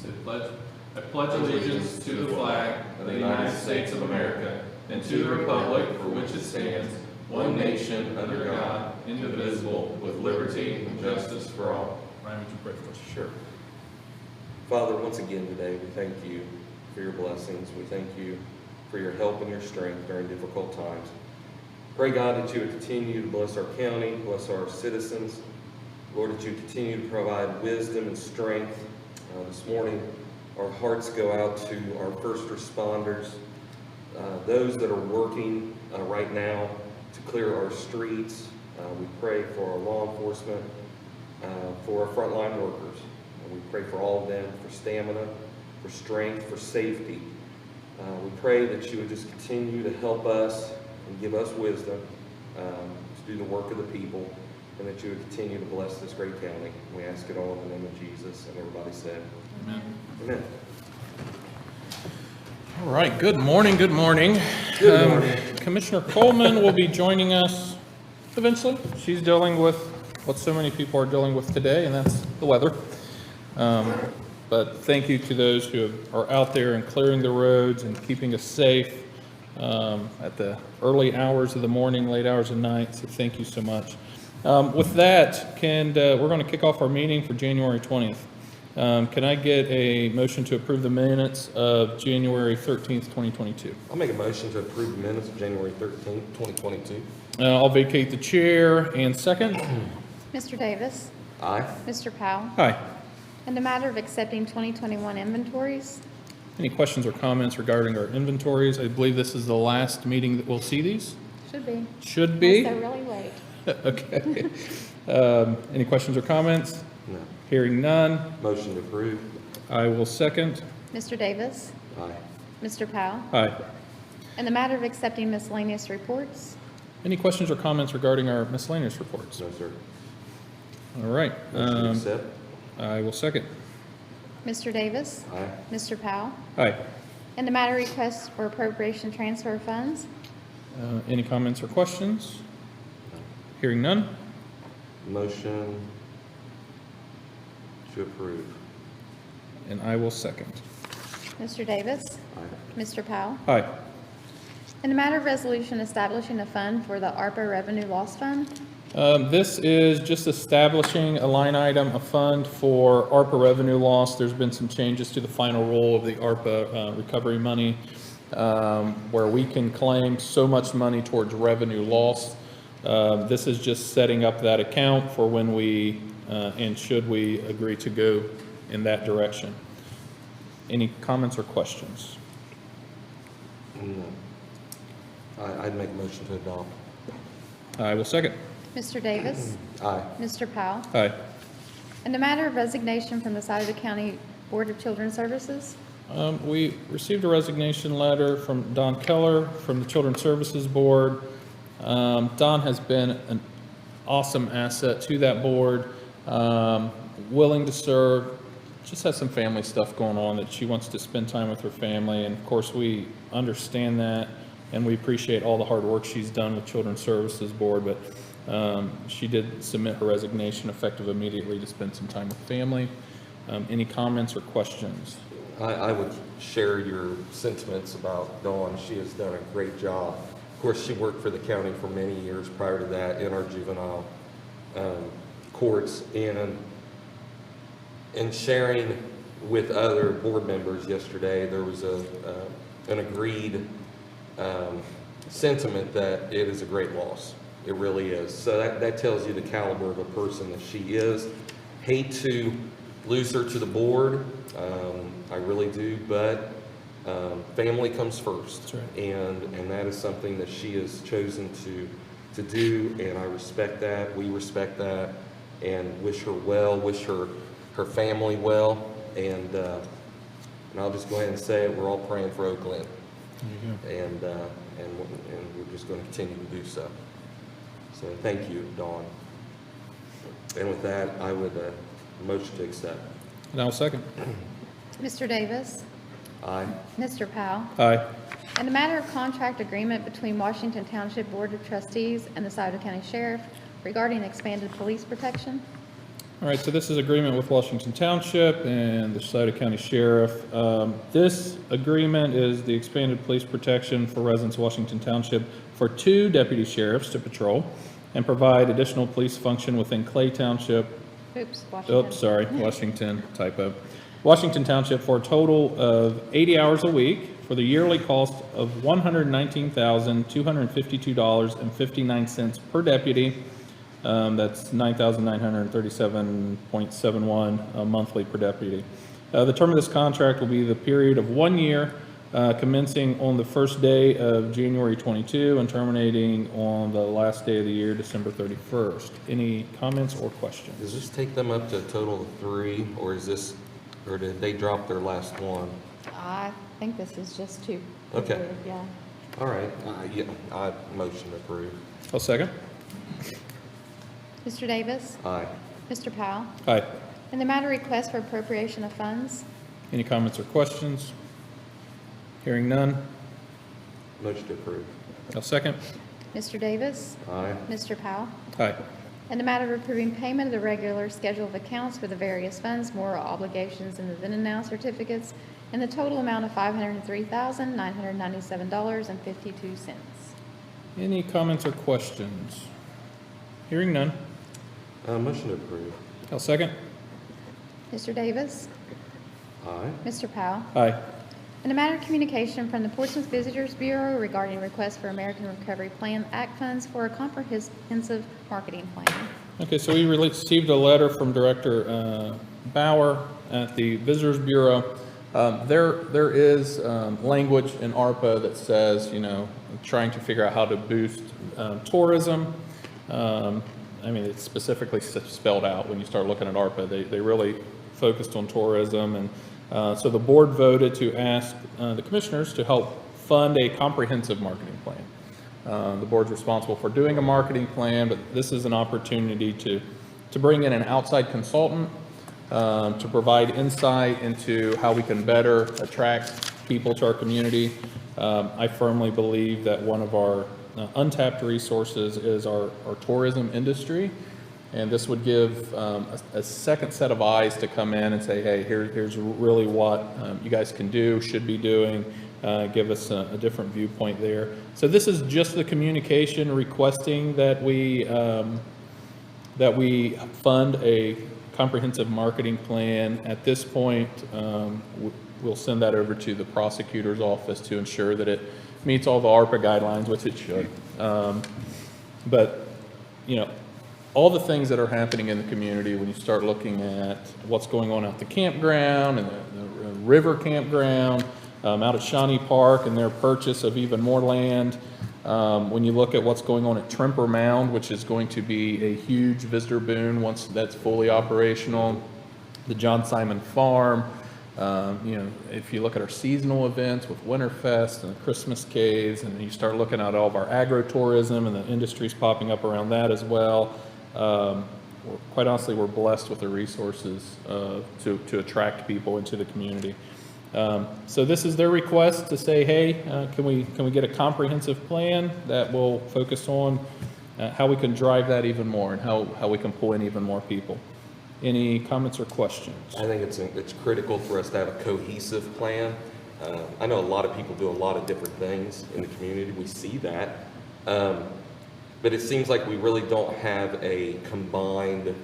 I pledge allegiance to the flag of the United States of America and to the republic for which it stands, one nation, under God, indivisible, with liberty and justice for all. Ryan, would you pray for us? Sure. Father, once again today, we thank you for your blessings. We thank you for your help and your strength during difficult times. Pray, God, that you would continue to bless our county, bless our citizens. Lord, that you continue to provide wisdom and strength. This morning, our hearts go out to our first responders, those that are working right now to clear our streets. We pray for our law enforcement, for our frontline workers. We pray for all of them, for stamina, for strength, for safety. We pray that you would just continue to help us and give us wisdom to do the work of the people, and that you would continue to bless this great county. We ask it all in the name of Jesus, and everybody said, Amen. Amen. All right, good morning, good morning. Good morning. Commissioner Coleman will be joining us eventually. She's dealing with what so many people are dealing with today, and that's the weather. But thank you to those who are out there and clearing the roads and keeping us safe at the early hours of the morning, late hours of night, so thank you so much. With that, we're going to kick off our meeting for January 20th. Can I get a motion to approve the minutes of January 13th, 2022? I'll make a motion to approve the minutes of January 13th, 2022. I'll vacate the chair and second. Mr. Davis. Aye. Mr. Powell. Hi. In the matter of accepting 2021 inventories, Any questions or comments regarding our inventories? I believe this is the last meeting that we'll see these. should be. Should be. Unless they're really late. Okay. Any questions or comments? No. Hearing none, Motion to approve. I will second. Mr. Davis. Aye. Mr. Powell. Aye. In the matter of accepting miscellaneous reports, Any questions or comments regarding our miscellaneous reports? No, sir. All right. Motion to accept. I will second. Mr. Davis. Aye. Mr. Powell. Aye. In the matter of requests for appropriation transfer funds, Any comments or questions? Hearing none, Motion to approve. and I will second. Mr. Davis. Aye. Mr. Powell. Aye. In the matter of resolution establishing a fund for the ARPA Revenue Loss Fund, This is just establishing a line item, a fund for ARPA revenue loss. There's been some changes to the final rule of the ARPA recovery money, where we can claim so much money towards revenue loss. This is just setting up that account for when we, and should we agree to go in that direction. Any comments or questions? No. I'd make a motion to adopt. I will second. Mr. Davis. Aye. Mr. Powell. Aye. In the matter of resignation from the Scioto County Board of Children's Services, We received a resignation letter from Don Keller from the Children's Services Board. Don has been an awesome asset to that board, willing to serve, just has some family stuff going on that she wants to spend time with her family. And of course, we understand that, and we appreciate all the hard work she's done with Children's Services Board. But she did submit her resignation effective immediately to spend some time with family. Any comments or questions? I would share your sentiments about Dawn. She has done a great job. Of course, she worked for the county for many years prior to that in our juvenile courts, and sharing with other board members yesterday, there was an agreed sentiment that it is a great loss. It really is. So that tells you the caliber of a person that she is. Hate to lose her to the board. I really do, but family comes first. That's right. And that is something that she has chosen to do, and I respect that. We respect that, and wish her well, wish her family well, and I'll just go ahead and say it, we're all praying for Oak Glen. And we're just going to continue to do so. So thank you, Dawn. And with that, I would motion to accept. And I will second. Mr. Davis. Aye. Mr. Powell. Aye. In the matter of contract agreement between Washington Township Board of Trustees and the Scioto County Sheriff regarding expanded police protection, All right, so this is agreement with Washington Township and the Scioto County Sheriff. This agreement is the expanded police protection for residents of Washington Township for 2 deputy sheriffs to patrol and provide additional police function within Clay Township. Oops, Washington. Oops, sorry, Washington, typo. Washington Township for a total of 80 hours a week for the yearly cost of $119,252.59 per deputy. That's $9,937.71 monthly per deputy. The term of this contract will be the period of 1 year, commencing on the first day of January 22 and terminating on the last day of the year, December 31st. Any comments or questions? Does this take them up to a total of 3, or did they drop their last one? I think this is just 2. Okay. Yeah. All right, yeah, I motion to approve. I'll second. Mr. Davis? Aye. Mr. Powell? Aye. In the matter request for appropriation of funds, Any comments or questions? Hearing none. Motion to approve. I'll second. Mr. Davis? Aye. Mr. Powell? Aye. In the matter of approving payment of the regular schedule of accounts for the various funds, moral obligations, and the then and now certificates in the total amount of $503,997.52. Any comments or questions? Hearing none. Motion to approve. I'll second. Mr. Davis? Aye. Mr. Powell? Aye. In a matter of communication from the Portsmouth Visitors Bureau regarding request for American Recovery Plan Act funds for a comprehensive marketing plan. Okay, so we received a letter from Director Bauer at the Visitors Bureau. There is language in ARPA that says, trying to figure out how to boost tourism. I mean, it's specifically spelled out when you start looking at ARPA. They really focused on tourism, and so the board voted to ask the commissioners to help fund a comprehensive marketing plan. The board's responsible for doing a marketing plan, but this is an opportunity to bring in an outside consultant to provide insight into how we can better attract people to our community. I firmly believe that one of our untapped resources is our tourism industry, and this would give a second set of eyes to come in and say, hey, here's really what you guys can do, should be doing, give us a different viewpoint there. So this is just the communication requesting that we fund a comprehensive marketing plan. At this point, we'll send that over to the prosecutor's office to ensure that it meets all the ARPA guidelines, which it should. But, all the things that are happening in the community, when you start looking at what's going on at the campground and the river campground, out at Shawnee Park and their purchase of even more land, when you look at what's going on at Trimper Mound, which is going to be a huge visitor boon once that's fully operational, the John Simon Farm, if you look at our seasonal events with Winterfest and the Christmas Caves, and you start looking at all of our agro-tourism and the industries popping up around that as well, quite honestly, we're blessed with the resources to attract people into the community. So this is their request to say, hey, can we get a comprehensive plan that will focus on how we can drive that even more and how we can pull in even more people. Any comments or questions? I think it's critical for us to have a cohesive plan. I know a lot of people do a lot of different things in the community. We see that. But it seems like we really don't have a combined,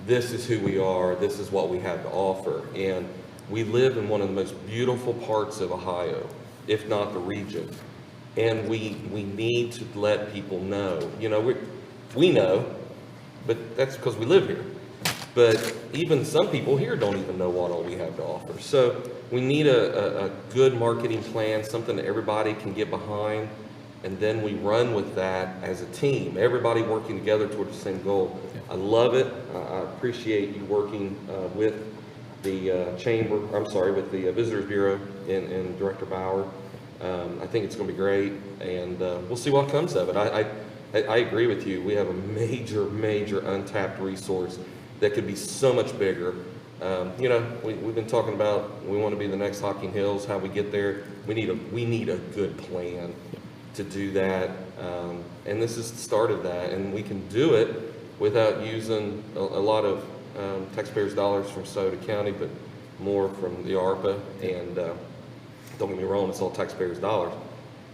this is who we are, this is what we have to offer. And we live in one of the most beautiful parts of Ohio, if not the region. And we need to let people know. We know, but that's because we live here. But even some people here don't even know what all we have to offer. So we need a good marketing plan, something that everybody can get behind, and then we run with that as a team, everybody working together toward the same goal. I love it. I appreciate you working with the with the Visitors Bureau and Director Bauer. I think it's going to be great, and we'll see what comes of it. I agree with you. We have a major untapped resource that could be so much bigger. We've been talking about we want to be the next Hocking Hills. How we get there? We need a good plan to do that, and this is the start of that. And we can do it without using a lot of taxpayers' dollars from Sauter County, but more from the ARPA. And don't get me wrong, it's all taxpayers' dollars.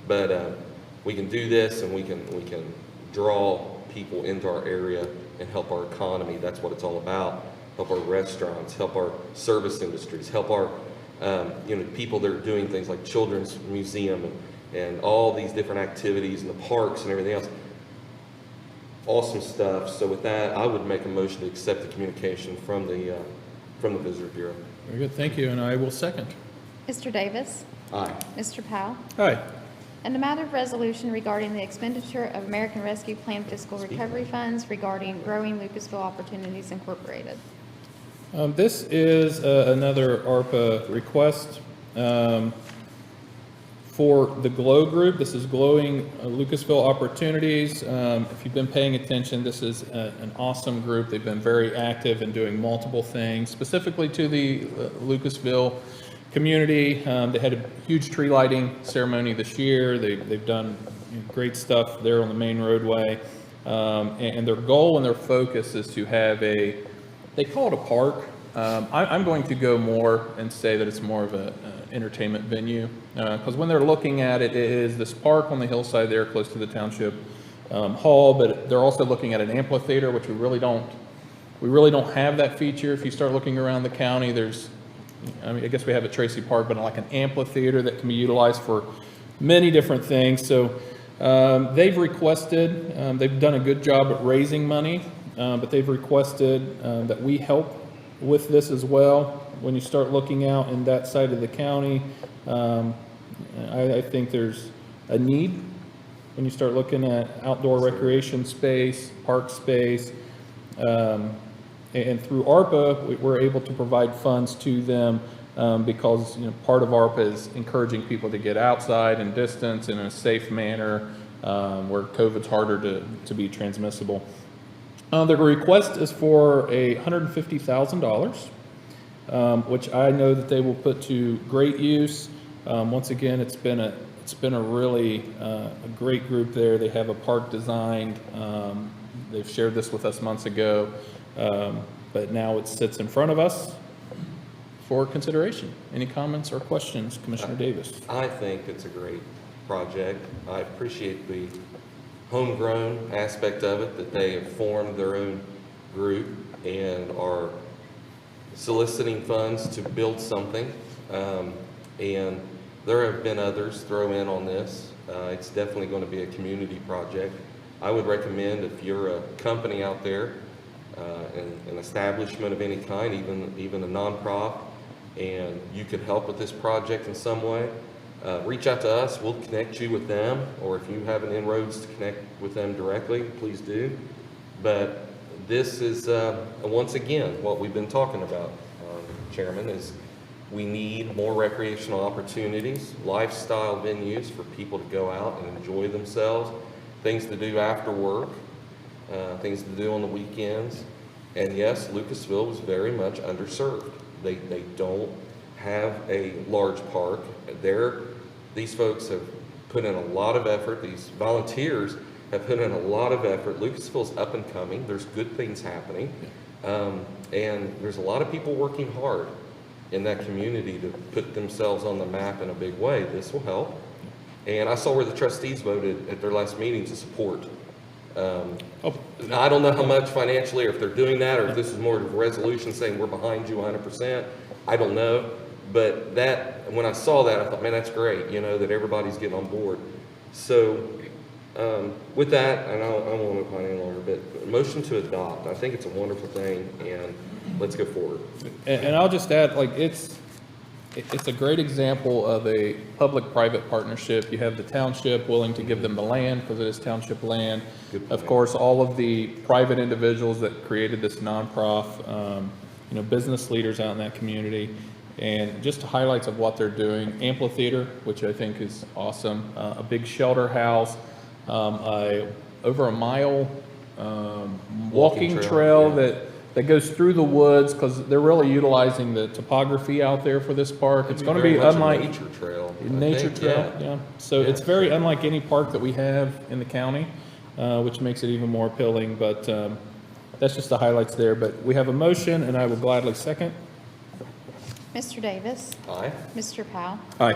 But we can do this, and we can draw people into our area and help our economy. That's what it's all about. Help our restaurants, help our service industries, help our people that are doing things like Children's Museum and all these different activities and the parks and everything else. Awesome stuff. So with that, I would make a motion to accept the communication from the Visitor Bureau. Very good, thank you, and I will second. Mr. Davis. Aye. Mr. Powell. Aye. And the matter of resolution regarding the expenditure of American Rescue Plan fiscal recovery funds regarding Growing Lucasville Opportunities Incorporated. This is another ARPA request for the GLOW Group. This is Glowing Lucasville Opportunities. If you've been paying attention, this is an awesome group. They've been very active in doing multiple things, specifically to the Lucasville community. They had a huge tree lighting ceremony this year. They've done great stuff there on the main roadway. And their goal and their focus is to have they call it a park. I'm going to go more and say that it's more of an entertainment venue, because when they're looking at it, it is this park on the hillside there close to the township hall, but they're also looking at an amphitheater, which we really don't have that feature. If you start looking around the county, I guess we have at Tracy Park, but like an amphitheater that can be utilized for many different things. So they've requested, they've done a good job at raising money, but they've requested that we help with this as well. When you start looking out in that side of the county, I think there's a need when you start looking at outdoor recreation space, park space, and through ARPA, we're able to provide funds to them because part of ARPA is encouraging people to get outside and distance in a safe manner where COVID's harder to be transmissible. The request is for $150,000, which I know that they will put to great use. Once again, it's been a really a great group there. They have a park designed. They've shared this with us months ago, but now it sits in front of us for consideration. Any comments or questions, Commissioner Davis? I think it's a great project. I appreciate the homegrown aspect of it, that they have formed their own group and are soliciting funds to build something. And there have been others throw in on this. It's definitely going to be a community project. I would recommend, if you're a company out there, an establishment of any kind, even a nonprofit, and you could help with this project in some way, reach out to us. We'll connect you with them, or if you have an inroads to connect with them directly, please do. But this is, once again, what we've been talking about, Chairman, is we need more recreational opportunities, lifestyle venues for people to go out and enjoy themselves, things to do after work, things to do on the weekends. And yes, Lucasville was very much underserved. They don't have a large park. These folks have put in a lot of effort. These volunteers have put in a lot of effort. Lucasville's up and coming. There's good things happening. And there's a lot of people working hard in that community to put themselves on the map in a big way. This will help. And I saw where the trustees voted at their last meeting to support. Now, I don't know how much financially, or if they're doing that, or if this is more of a resolution saying we're behind you 100%. I don't know. But that, when I saw that, I thought, man, that's great, that everybody's getting on board. So with that, and I won't opine any longer, but motion to adopt. I think it's a wonderful thing, and let's go forward. And I'll just add, it's a great example of a public-private partnership. You have the township willing to give them the land because it is township land. Of course, all of the private individuals that created this nonprofit, business leaders out in that community, and just highlights of what they're doing. Amphitheater, which I think is awesome. A big shelter house, over a mile walking trail yeah. that goes through the woods, because they're really utilizing the topography out there for this park. It's going to be unlike nature trail. Nature trail, yeah. So it's very unlike any park that we have in the county, which makes it even more appealing. But that's just the highlights there, but we have a motion, and I will gladly second. Mr. Davis. Aye. Mr. Powell. Aye.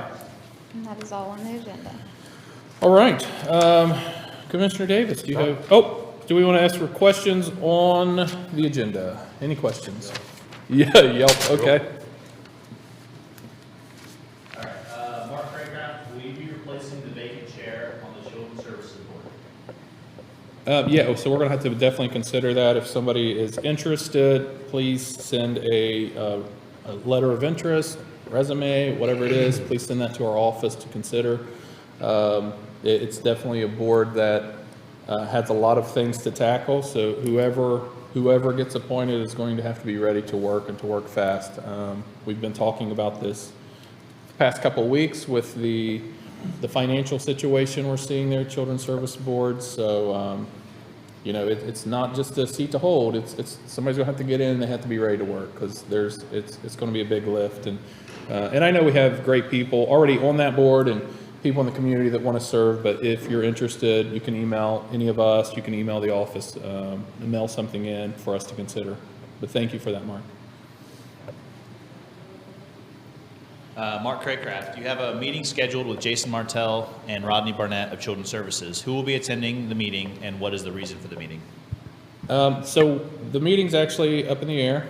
And that is all on the agenda. All right, Commissioner Davis, do you have, do we want to ask for questions on the agenda? Any questions? Yeah, yelp, okay. All right, Mark Craycraft, will you be replacing the vacant chair on the Children's Services Board? Yeah, so we're gonna have to definitely consider that. If somebody is interested, please send a letter of interest, resume, whatever it is, please send that to our office to consider. It's definitely a board that has a lot of things to tackle, so whoever gets appointed is going to have to be ready to work and to work fast. We've been talking about this the past couple of weeks with the financial situation we're seeing there at Children's Service Board, so, you know, it's not just a seat to hold, it's somebody's gonna have to get in and they have to be ready to work, because it's gonna be a big lift, and I know we have great people already on that board and people in the community that want to serve, but if you're interested, you can email any of us, you can email the office, and mail something in for us to consider. But thank you for that, Mark. Mark Craycraft, you have a meeting scheduled with Jason Martell and Rodney Barnett of Children's Services. Who will be attending the meeting, and what is the reason for the meeting? So the meeting's actually up in the air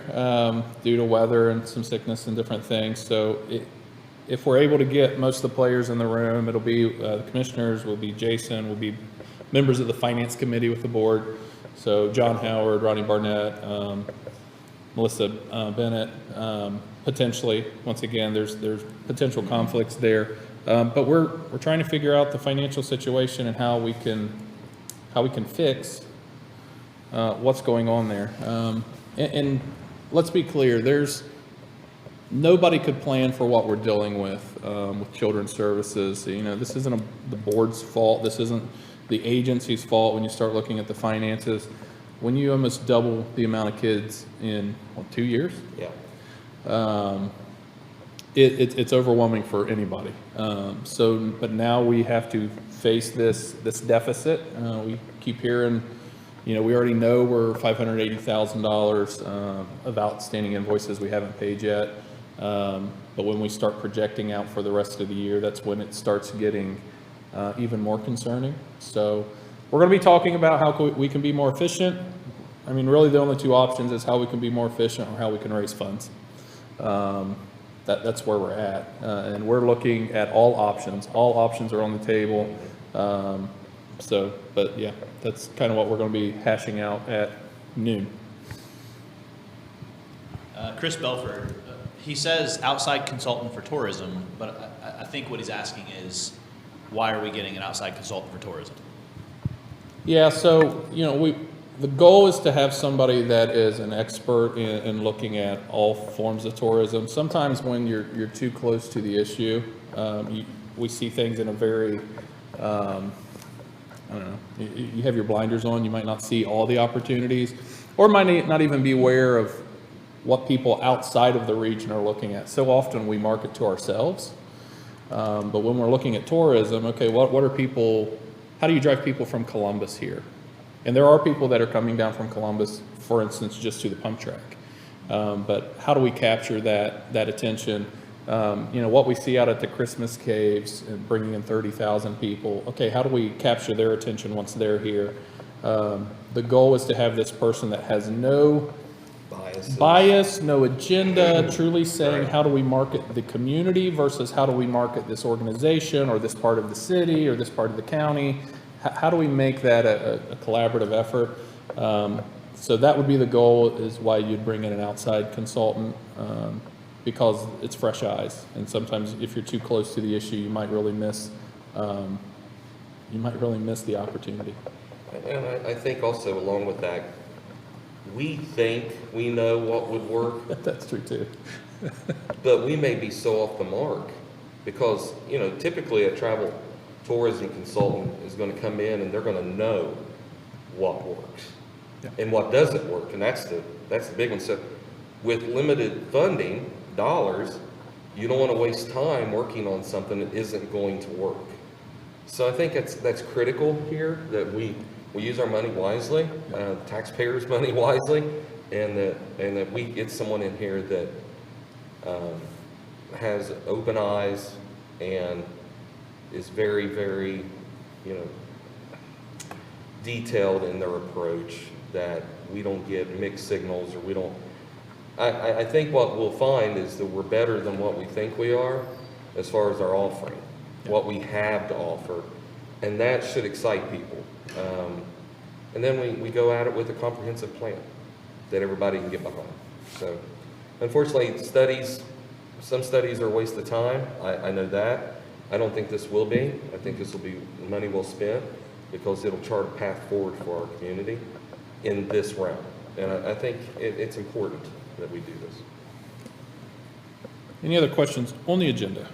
due to weather and some sickness and different things. So if we're able to get most of the players in the room, it'll be the commissioners, will be Jason, will be members of the finance committee with the board. So John Howard, Rodney Barnett, Melissa Bennett, potentially. Once again, there's potential conflicts there, but we're trying to figure out the financial situation and how we can fix what's going on there. And let's be clear, nobody could plan for what we're dealing with Children's Services. You know, this isn't the board's fault. This isn't the agency's fault when you start looking at the finances. When you almost double the amount of kids in, 2 years? Yeah. It's overwhelming for anybody. But now we have to face this deficit. We keep hearing, you know, we already know we're $580,000 of outstanding invoices we haven't paid yet. But when we start projecting out for the rest of the year, that's when it starts getting even more concerning. So we're going to be talking about how we can be more efficient. I mean, really the only two options is how we can be more efficient or how we can raise funds. That's where we're at. And we're looking at all options. All options are on the table. But yeah, that's kind of what we're going to be hashing out at noon. Chris Belford, he says outside consultant for tourism, but I think what he's asking is, why are we getting an outside consultant for tourism? Yeah, so, you know, the goal is to have somebody that is an expert in looking at all forms of tourism. Sometimes when you're too close to the issue, we see things in a very, I don't know, you have your blinders on, you might not see all the opportunities, or might not even be aware of what people outside of the region are looking at. So often we market to ourselves, but when we're looking at tourism, okay, what are people, how do you drive people from Columbus here? And there are people that are coming down from Columbus, for instance, just to the pump track. But how do we capture that attention? You know, what we see out at the Christmas caves and bringing in 30,000 people. Okay, how do we capture their attention once they're here? The goal is to have this person that has no bias, no agenda, truly saying how do we market the community versus how do we market this organization or this part of the city or this part of the county. How do we make that a collaborative effort? So that would be the goal, is why you'd bring in an outside consultant, because it's fresh eyes. And sometimes if you're too close to the issue, you might really miss the opportunity. And I think also along with that, we think we know what would work, That's true too. but we may be so off the mark because, you know, typically a travel tourism consultant is going to come in and they're going to know what works and what doesn't work. And that's the big one. So with limited funding dollars, you don't want to waste time working on something that isn't going to work. So I think that's critical here, that we we use our money wisely, taxpayers' money wisely, and that we get someone in here that has open eyes and is very, very, detailed in their approach, that we don't get mixed signals, or we don't. I think what we'll find is that we're better than what we think we are as far as our offering, what we have to offer, and that should excite people. And then we go at it with a comprehensive plan that everybody can get behind. So unfortunately, some studies are a waste of time. I know that. I don't think this will be. I think this will be money well spent, because it'll chart a path forward for our community in this round. And I think it's important that we do this. Any other questions on the agenda?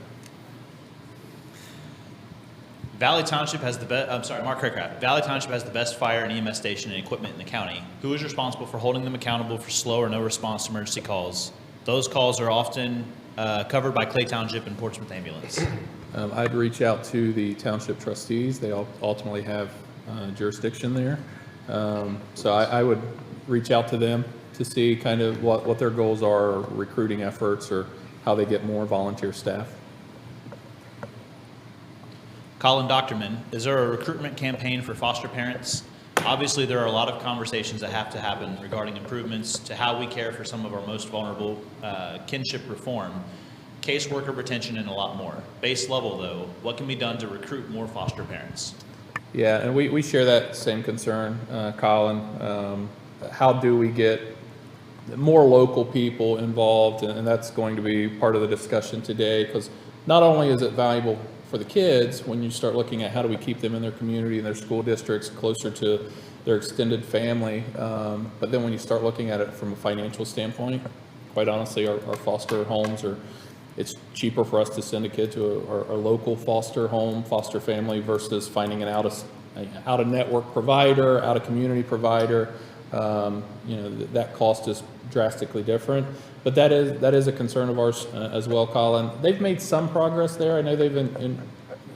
Valley Township has the best, Mark Craycraft. Valley Township has the best fire and EMS station and equipment in the county. Who is responsible for holding them accountable for slow or no response to emergency calls? Those calls are often covered by Clay Township and Portsmouth Ambulance. I'd reach out to the township trustees. They ultimately have jurisdiction there. So I would reach out to them to see kind of what their goals are, recruiting efforts, or how they get more volunteer staff. Colin Doctorman, is there a recruitment campaign for foster parents? Obviously, there are a lot of conversations that have to happen regarding improvements to how we care for some of our most vulnerable, kinship reform, caseworker retention, and a lot more. Base level, though, what can be done to recruit more foster parents? Yeah, and we share that same concern, Colin. How do we get more local people involved? And that's going to be part of the discussion today, because not only is it valuable for the kids when you start looking at how do we keep them in their community and their school districts closer to their extended family, but then when you start looking at it from a financial standpoint, quite honestly, our foster homes it's cheaper for us to send a kid to a local foster home, foster family, versus finding an out-of-network provider, out-of-community provider. That cost is drastically different. But that is a concern of ours as well, Colin. They've made some progress there. I know they've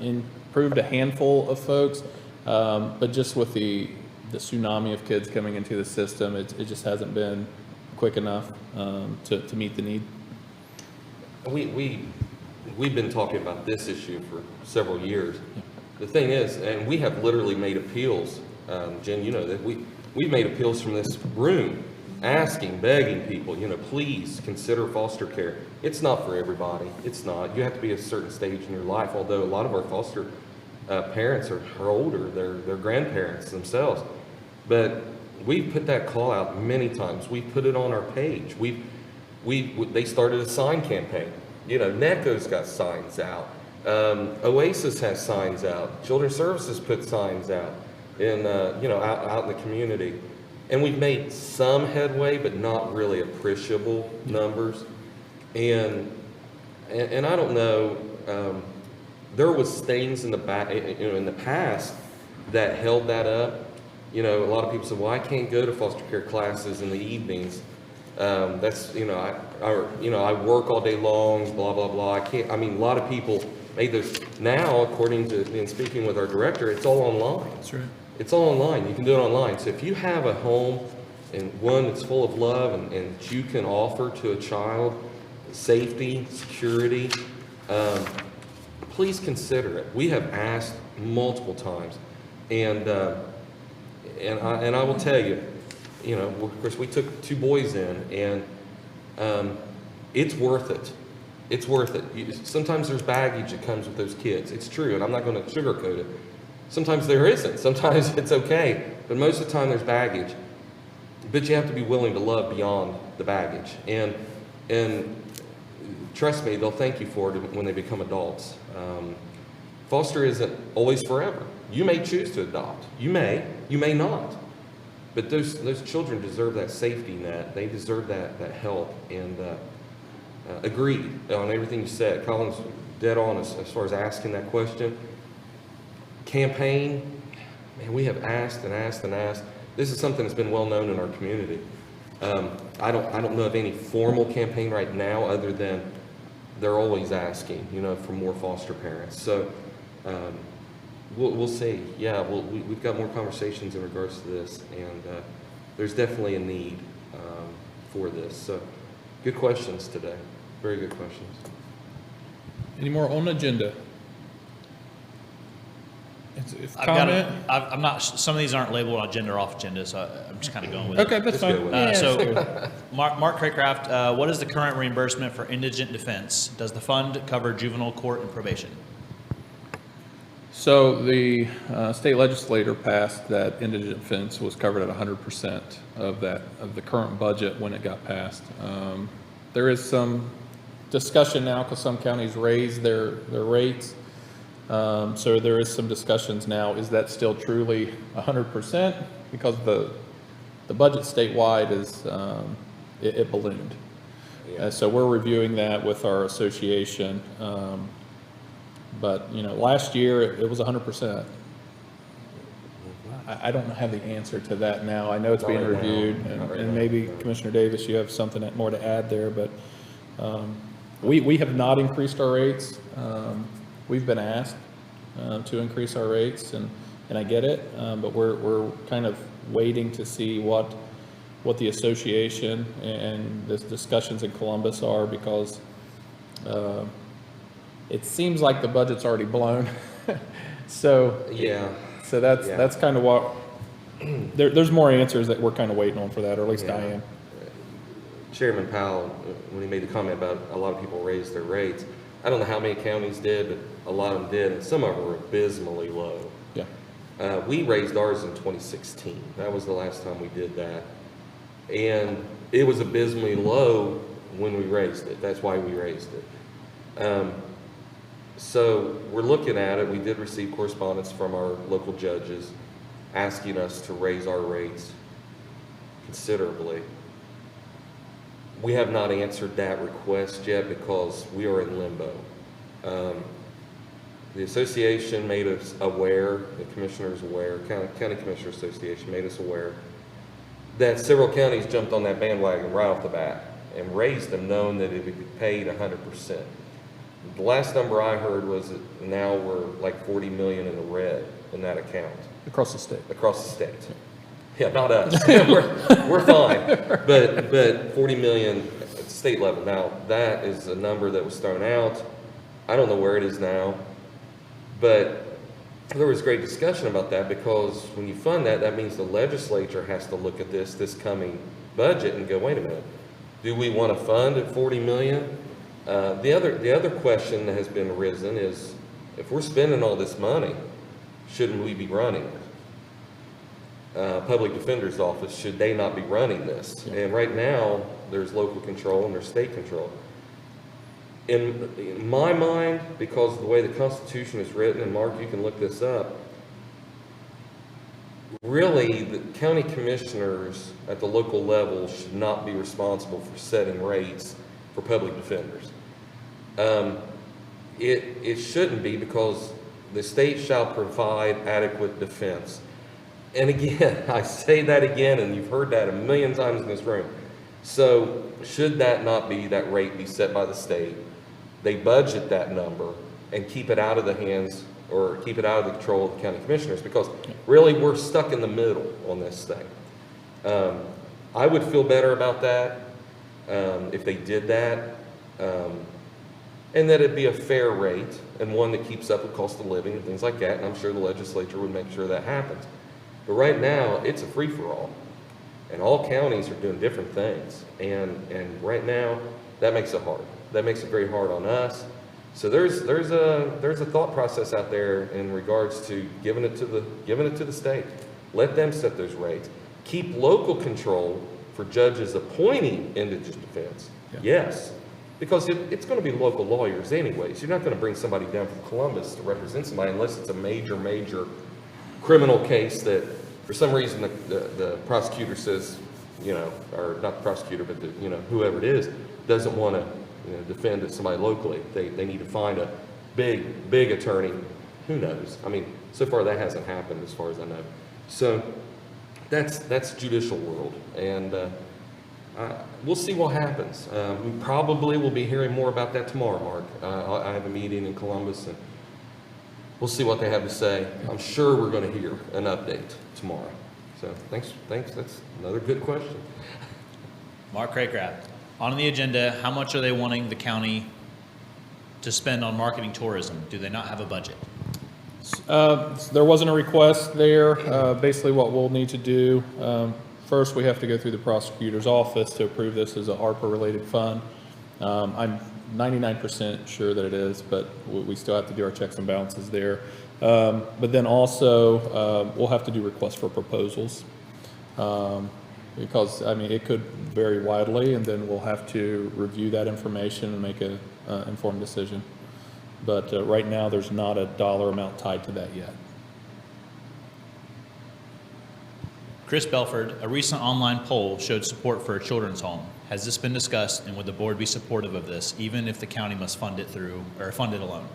improved a handful of folks, but just with the tsunami of kids coming into the system, it just hasn't been quick enough to meet the need. We've been talking about this issue for several years. The thing is, and we have literally made appeals, Jen, you know that we've made appeals from this room, asking, begging people, please consider foster care. It's not for everybody. It's not. You have to be at a certain stage in your life, although a lot of our foster parents are older. They're grandparents themselves. But we've put that call out many times. We've put it on our page. They started a sign campaign. NECO's got signs out. Oasis has signs out. Children's Services put signs out out in the community. And we've made some headway, but not really appreciable numbers. And I don't know, there was things in the back, in the past that held that up. A lot of people said, well, I can't go to foster care classes in the evenings. That's, I work all day long, blah, blah, blah. A lot of people made those. Now, according to, in speaking with our director, it's all online. That's right. It's all online. You can do it online. So if you have a home and one that's full of love and that you can offer to a child safety, security, please consider it. We have asked multiple times, and I will tell you, of course we took 2 boys in, and it's worth it. It's worth it. Sometimes there's baggage that comes with those kids. It's true, and I'm not going to sugarcoat it. Sometimes there isn't. Sometimes it's okay. But most of the time there's baggage. But you have to be willing to love beyond the baggage. And trust me, they'll thank you for it when they become adults. Foster isn't always forever. You may choose to adopt. You may not. But those children deserve that safety net. They deserve that help. And agreed on everything you said. Colin's dead on as far as asking that question. Campaign, man, we have asked and asked and asked. This is something that's been well known in our community. I don't know of any formal campaign right now, other than they're always asking, for more foster parents. So We'll see. Yeah, we've got more conversations in regards to this, and there's definitely a need for this. So, good questions today. Very good questions. Any more on the agenda? If I've got comment? I'm not, some of these aren't labeled on agenda or off agenda, so I'm just kind of going with it. Okay, that's Let's go fine. with Yeah, So, that's good. Mark Craycraft, what is the current reimbursement for indigent defense? Does the fund cover juvenile court and probation? So the state legislator passed that indigent defense was covered at 100% of the current budget when it got passed. There is some discussion now because some counties raised their rates. So there is some discussions now, is that still truly 100%? Because the budget statewide is, it ballooned. Yeah. So we're reviewing that with our association. But, last year it was 100%. I don't have the answer to that now. I know it's being Not right now. reviewed, Not right and now. maybe Commissioner Davis, you have something more to add there, but we have not increased our rates. We've been asked to increase our rates, and I get it, but we're kind of waiting to see what the association and the discussions in Columbus are, because it seems like the budget's already blown. So Yeah. that's Yeah. that's kind of what, there's more answers that we're kind of waiting on for that, or at least I Yeah. am. Chairman Powell, when he made the comment about a lot of people raised their rates, I don't know how many counties did, but a lot of them did, and some of them were abysmally low. Yeah. We raised ours in 2016. That was the last time we did that. And it was abysmally low when we raised it. That's why we raised it. So we're looking at it. We did receive correspondence from our local judges asking us to raise our rates considerably. We have not answered that request yet because we are in limbo. The association made us aware, the commissioners aware, County Commissioner Association made us aware that several counties jumped on that bandwagon right off the bat and raised them, knowing that it would be paid 100%. The last number I heard was that now we're like 40 million in the red in that account Across the state. across the state. Yeah, not us. we're fine. But 40 million at the state level. Now, that is a number that was thrown out. I don't know where it is now. But there was great discussion about that, because when you fund that, that means the legislature has to look at this coming budget and go, wait a minute, do we want to fund at 40 million? The other question that has been arisen is, if we're spending all this money, shouldn't we be running it? Public Defender's Office, should they not be running this? And right now, there's local control and there's state control. In my mind, because of the way the Constitution is written, and Mark, you can look this up, really, the county commissioners at the local level should not be responsible for setting rates for public defenders. It shouldn't be, because the state shall provide adequate defense. And again, I say that again, and you've heard that a million times in this room. So should that not be, that rate be set by the state? They budget that number and keep it out of the hands, or keep it out of the control of the county commissioners, because really we're stuck in the middle on this thing. I would feel better about that if they did that, and that it'd be a fair rate and one that keeps up with cost of living and things like that, and I'm sure the legislature would make sure that happens. But right now, it's a free-for-all, and all counties are doing different things, and right now, that makes it hard. That makes it very hard on us. So there's a thought process out there in regards to giving it to the state. Let them set those rates. Keep local control for judges appointing indigent defense. Yeah. Yes, because it's going to be local lawyers anyways. You're not going to bring somebody down from Columbus to represent somebody unless it's a major criminal case that for some reason the prosecutor says, or not the prosecutor, but whoever it is, doesn't want to defend somebody locally. They need to find a big attorney. Who knows? I mean, so far that hasn't happened as far as I know. So that's judicial world, and we'll see what happens. We probably will be hearing more about that tomorrow, Mark. I have a meeting in Columbus, and we'll see what they have to say. I'm sure we're going to hear an update tomorrow. So thanks. That's another good question. Mark Craycraft. On the agenda, how much are they wanting the county to spend on marketing tourism? Do they not have a budget? There wasn't a request there. Basically, what we'll need to do, first, we have to go through the prosecutor's office to approve this as a ARPA-related fund. I'm 99% sure that it is, but we still have to do our checks and balances there. But then also, we'll have to do requests for proposals. Because, I mean, it could vary widely, and then we'll have to review that information and make an informed decision. But right now, there's not a dollar amount tied to that yet. Chris Belford, a recent online poll showed support for a children's home. Has this been discussed, and would the board be supportive of this, even if the county must fund it through, or fund it alone?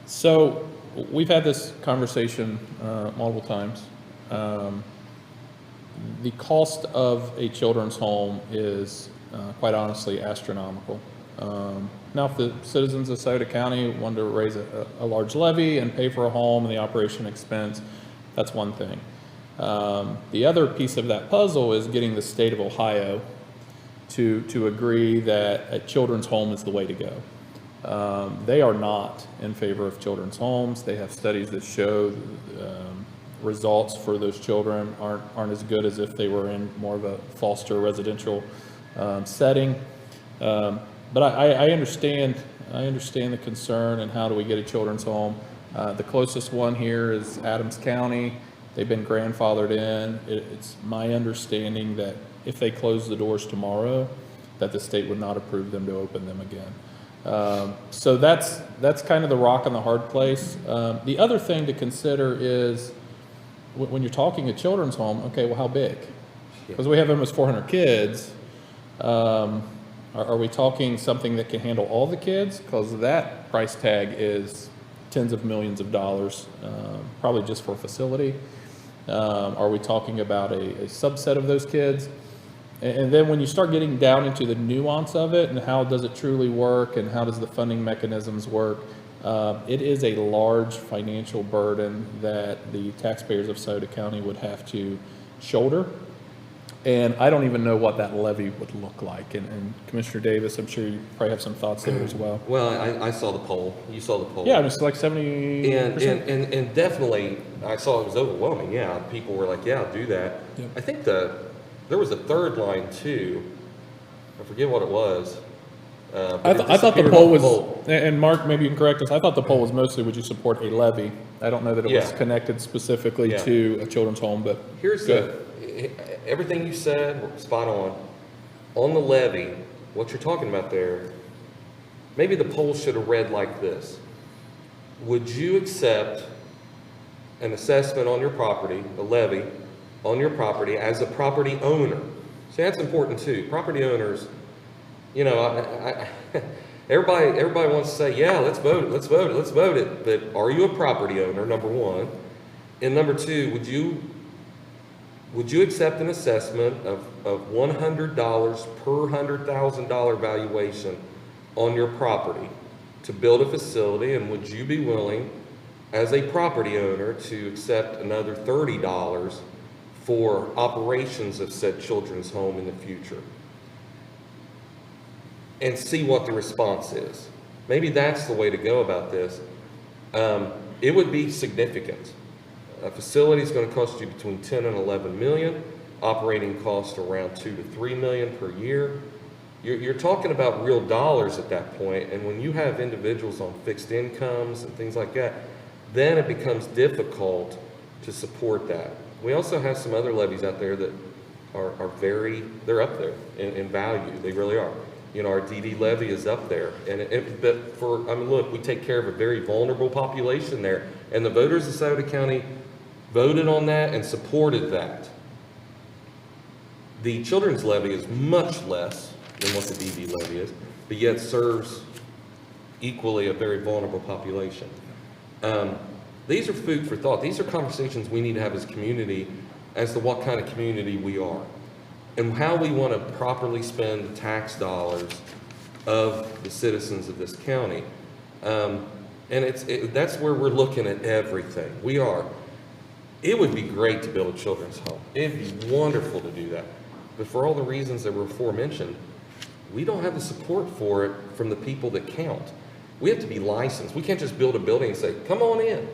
So we've had this conversation multiple times. The cost of a children's home is quite honestly astronomical. Now, if the citizens of Sauter County wanted to raise a large levy and pay for a home and the operation expense, that's one thing. The other piece of that puzzle is getting the state of Ohio to agree that a children's home is the way to go. They are not in favor of children's homes. They have studies that show results for those children aren't as good as if they were in more of a foster residential setting. But I understand the concern and how do we get a children's home. The closest one here is Adams County. They've been grandfathered in. It's my understanding that if they close the doors tomorrow, that the state would not approve them to open them again. So that's kind of the rock and the hard place. The other thing to consider is when you're talking a children's home, okay, well, how big? Because we have almost 400 kids. Are we talking something that can handle all the kids? Because that price tag is tens of millions of dollars, probably just for a facility. Are we talking about a subset of those kids? And then when you start getting down into the nuance of it and how does it truly work and how does the funding mechanisms work, it is a large financial burden that the taxpayers of Sauter County would have to shoulder. And I don't even know what that levy would look like. And Commissioner Davis, I'm sure you probably have some thoughts there as well. Well, I saw the poll. You saw the poll. Yeah, it's like 70%. And definitely, I saw it was overwhelming. Yeah, people were like, yeah, do that. Yep. I think there was a third line too. I forget what it was. I thought the poll was, and Mark, maybe you can correct us, I thought the poll was mostly, would you support a levy? I don't know that it was Yeah. connected specifically Yeah. to a children's home, but Here's everything you said, spot on. On the levy, what you're talking about there, maybe the poll should have read like this. Would you accept an assessment on your property, a levy on your property as a property owner? See, that's important too. Property owners, you know, everybody wants to say, yeah, let's vote it. But are you a property owner, number one? And number two, would you accept an assessment of $100 per $100,000 valuation on your property to build a facility? And would you be willing, as a property owner, to accept another $30 for operations of said children's home in the future? And see what the response is. Maybe that's the way to go about this. It would be significant. A facility is going to cost you between 10 and 11 million. Operating costs around 2 to 3 million per year. You're talking about real dollars at that point. And when you have individuals on fixed incomes and things like that, then it becomes difficult to support that. We also have some other levies out there that are they're up there in value. They really are. You know, our DD levy is up there. Look, we take care of a very vulnerable population there. And the voters of Sauter County voted on that and supported that. The children's levy is much less than what the DD levy is, but yet serves equally a very vulnerable population. These are food for thought. These are conversations we need to have as a community as to what kind of community we are and how we want to properly spend the tax dollars of the citizens of this county. And that's where we're looking at everything. We are. It would be great to build a children's home. It'd be wonderful to do that. But for all the reasons that were aforementioned, we don't have the support for it from the people that count. We have to be licensed. We can't just build a building and say, come on in.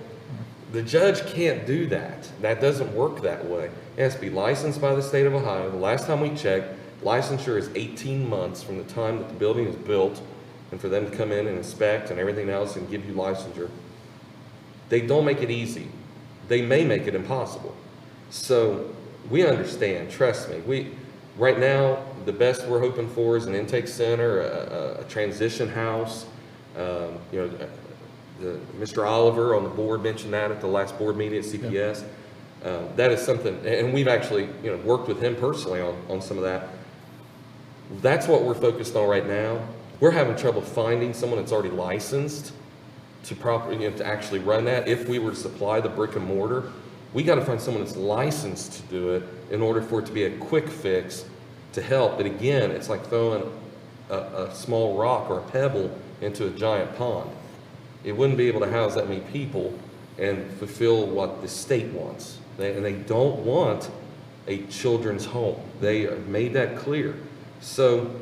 The judge can't do that. That doesn't work that way. It has to be licensed by the state of Ohio. The last time we checked, licensure is 18 months from the time that the building is built and for them to come in and inspect and everything else and give you licensure. They don't make it easy. They may make it impossible. So we understand, trust me. Right now, the best we're hoping for is an intake center, a transition house. Mr. Oliver on the board mentioned that at the last board meeting at CPS. That is something, and we've actually worked with him personally on some of that. That's what we're focused on right now. We're having trouble finding someone that's already licensed to to actually run that. If we were to supply the brick and mortar, we got to find someone that's licensed to do it in order for it to be a quick fix to help. But again, it's like throwing a small rock or a pebble into a giant pond. It wouldn't be able to house that many people and fulfill what the state wants. And they don't want a children's home. They have made that clear. So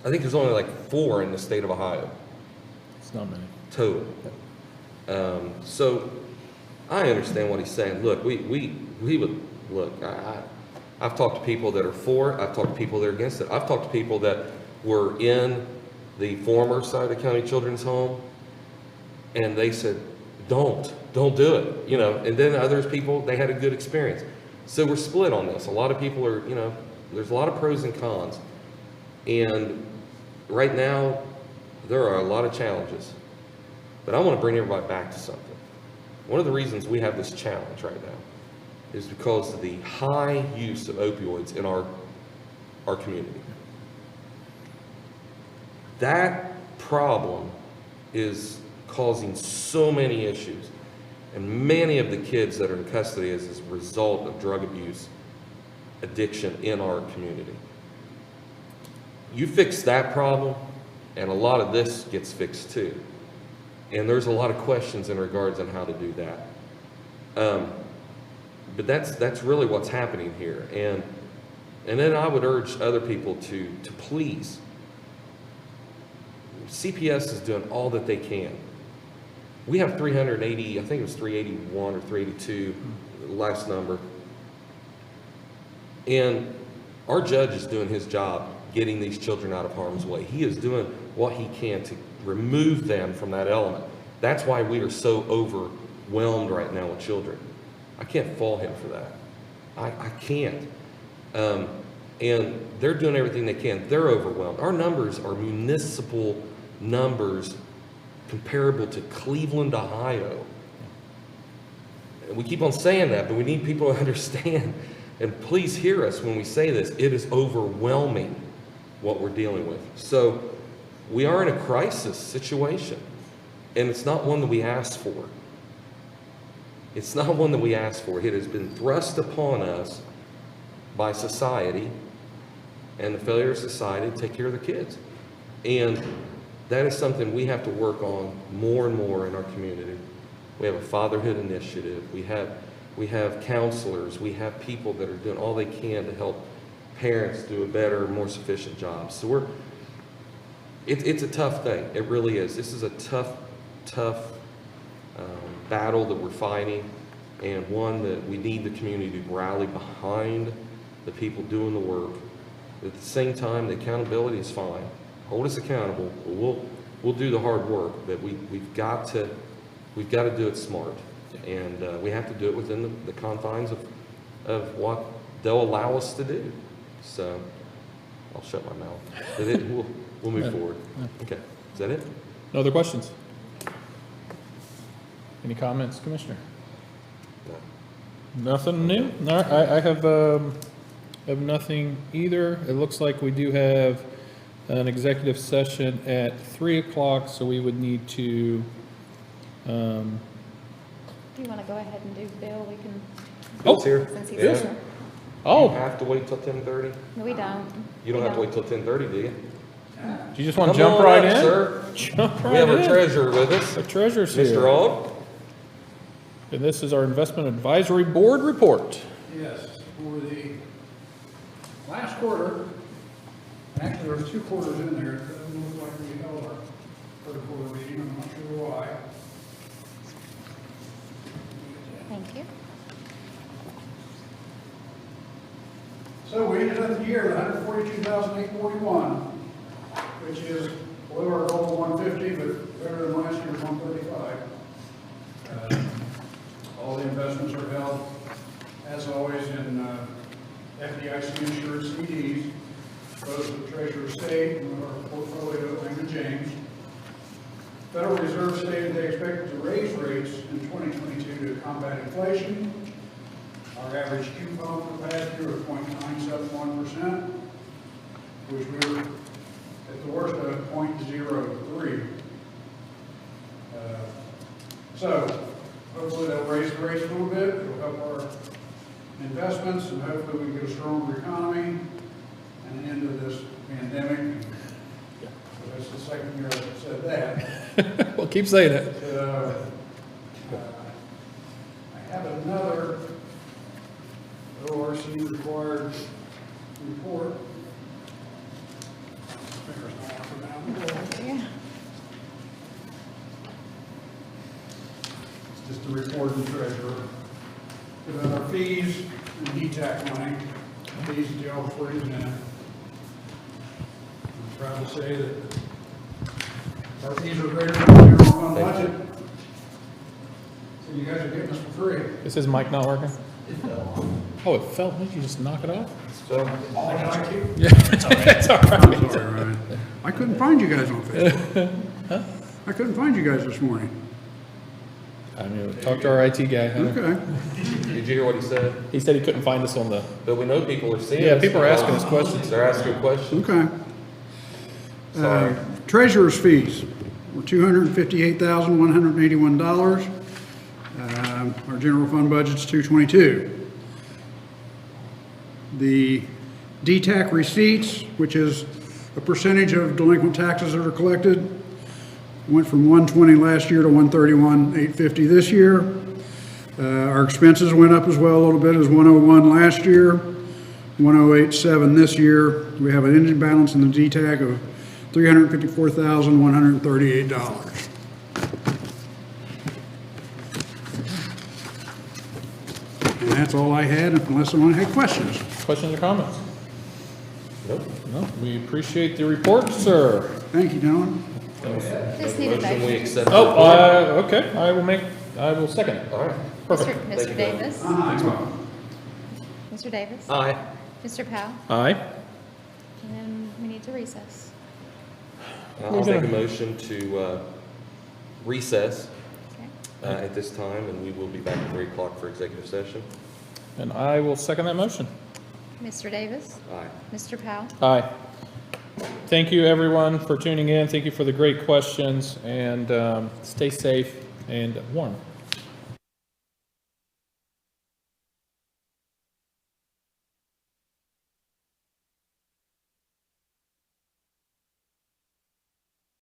I think there's only like 4 in the state of Ohio It's not many. total. So I understand what he's saying. Look, we would, look, I've talked to people that are for it. I've talked to people that are against it. I've talked to people that were in the former Sauter County Children's Home, and they said, don't do it, and then others people, they had a good experience. So we're split on this. A lot of people are, there's a lot of pros and cons. And right now, there are a lot of challenges. But I want to bring everybody back to something. One of the reasons we have this challenge right now is because of the high use of opioids in our community. That problem is causing so many issues, and many of the kids that are in custody as a result of drug abuse, addiction in our community. You fix that problem, and a lot of this gets fixed too. And there's a lot of questions in regards on how to do that. But that's really what's happening here. And then I would urge other people to please. CPS is doing all that they can. We have 380, I think it was 381 or 382, last number. And our judge is doing his job getting these children out of harm's way. He is doing what he can to remove them from that element. That's why we are so overwhelmed right now with children. I can't fault him for that. I can't. And they're doing everything they can. They're overwhelmed. Our numbers are municipal numbers comparable to Cleveland, Ohio. And we keep on saying that, but we need people to understand. And please hear us when we say this. It is overwhelming what we're dealing with. So we are in a crisis situation, and it's not one that we asked for. It's not one that we asked for. It has been thrust upon us by society and the failure of society to take care of the kids. And that is something we have to work on more and more in our community. We have a fatherhood initiative. We have counselors. We have people that are doing all they can to help parents do a better, more sufficient job. So it's a tough thing. It really is. This is a tough battle that we're fighting, and one that we need the community to rally behind the people doing the work. At the same time, the accountability is fine. Hold us accountable. We'll do the hard work, but we've got to do it smart, and we have to do it within the confines of what they'll allow us to do. So I'll shut my mouth. But we'll move forward. Okay, is that it? No other questions? Any comments, Commissioner? No. Nothing new? All right, I have nothing either. It looks like we do have an executive session at 3 o'clock, so we would need to, Do you want to go ahead and do Bill? We can, Bill's here. since he's Yeah. here. You oh, have to wait till 10:30? No, we don't. You don't We have to wait till 10:30, do you? Do you just want to Come jump on right up, in? sir. Jump We have right our in. treasurer with us, The treasurer's Mr. here. Aug. And this is our Investment Advisory Board report. Yes, for the last quarter, actually, there's 2 quarters in there. It doesn't look like we held our third quarter meeting, I'm not sure why. Thank you. So we ended up the year at 142,841, which is below our goal of 150, but better than last year's 135. All the investments are held, as always, in FDIC insured CDs, both the Treasurer State and our portfolio at Raymond James. Federal Reserve stated they expected to raise rates in 2022 to combat inflation. Our average coupon for the past year was 0.971%, which we were at the worst of 0.03. So hopefully they'll raise the rates a little bit. It'll help our investments, and hopefully we can get a stronger economy and an end to this pandemic. So that's the second year I've said that. Well, keep saying it. I have another ORC required report. Fingers not working out. Yeah. It's just a report of the treasurer. About our fees and DTAC money, fees and jail freeze in it. I'm proud to say that our fees are greater than the general fund budget. So you guys are getting us for free. Is his mic not working? Oh, it fell. Did you just knock it off? So, I keep- Yeah, it's all right. Sorry, Ryan. I couldn't find you guys on Facebook. I couldn't find you guys this morning. I mean, talk to our IT guy. Huh? Okay. did you hear what he said? He said he couldn't find us on the. But we know people are seeing Yeah, us people are because asking us questions. They're asking questions. Okay. Sorry. Treasurer's fees were $258,181. Our general fund budget's $222. The DTAC receipts, which is a percentage of delinquent taxes that are collected, went from 120 last year to 131,850 this year. Our expenses went up as well a little bit, as 101 last year, 108.7 this year. We have an ending balance in the DTAC of $354,138. And that's all I had, unless someone had questions. Questions or comments? Nope. No, we appreciate the report, sir. Thank you, gentlemen. Just need a Motion, we motion. accept. Oh, the report. okay, I will second it. All right. Perfect. Thank Mr. you, Davis? Aye. Mr. Davis? Aye. Mr. Powell? Aye. And then we need to recess. I'll make a motion to recess Okay. at this time, and we will be back at 3 o'clock for executive session. And I will second that motion. Mr. Davis? Aye. Mr. Powell? Aye. Thank you, everyone, for tuning in. Thank you for the great questions, and stay safe and warm.